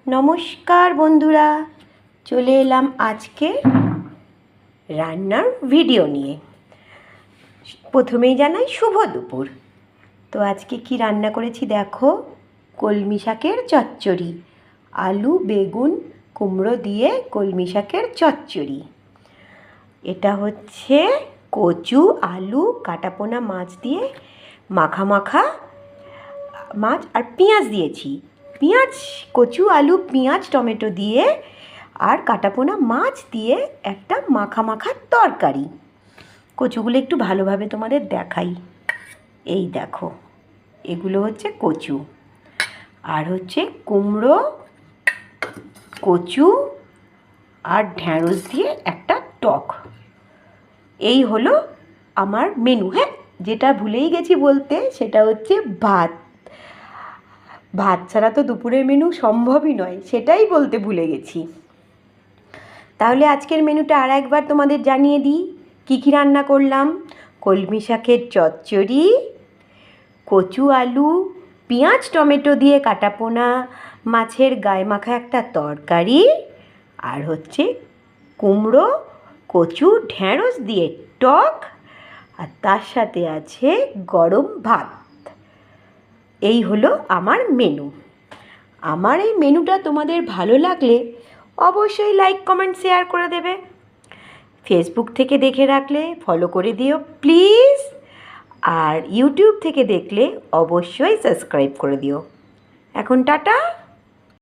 নমস্কার বন্ধুরা, চলে এলাম আজকে রান্নার ভিডিও নিয়ে। প্রথমেই জানাই শুভ দুপুর। তো আজকে কি রান্না করেছি দেখো। কলমি শাকের চচ্চড়ি, আলু বেগুন কুমড়ো দিয়ে কলমি শাকের চচ্চড়ি। এটা হচ্ছে কচু আলু কাটাপোনা মাছ দিয়ে মাখা মাখা মাছ, আর পেঁয়াজ দিয়েছি। পেঁয়াজ, কচু আলু পেঁয়াজ টমেটো দিয়ে আর কাটাপোনা মাছ দিয়ে একটা মাখা মাখা তরকারি। কচুগুলো একটু ভালোভাবে তোমাদের দেখাই। এই দেখো, এগুলো হচ্ছে কচু, আর হচ্ছে কুমড়ো, কচু আর ঢ্যাঁড়স দিয়ে একটা টক। এই হলো আমার মেনু। হ্যাঁ, যেটা ভুলেই গেছি বলতে, সেটা হচ্ছে ভাত। ভাত ছাড়া তো দুপুরের মেনু সম্ভবই নয়, সেটাই বলতে ভুলে গেছি। তাহলে আজকের মেনুটা আর একবার তোমাদের জানিয়ে দিই কী কী রান্না করলাম। কলমি শাকের চচ্চড়ি, কচু আলু পেঁয়াজ টমেটো দিয়ে কাটাপোনা মাছের গায়ে মাখা একটা তরকারি, আর হচ্ছে কুমড়ো কচু ঢ্যাঁড়স দিয়ে টক, আর তার সাথে আছে গরম ভাত। এই হলো আমার মেনু। আমার এই মেনুটা তোমাদের ভালো লাগলে অবশ্যই লাইক কমেন্ট শেয়ার করে দেবে। ফেসবুক থেকে দেখে রাখলে ফলো করে দিও প্লিজ, আর ইউটিউব থেকে দেখলে অবশ্যই সাবস্ক্রাইব করে দিও। এখন টাটা।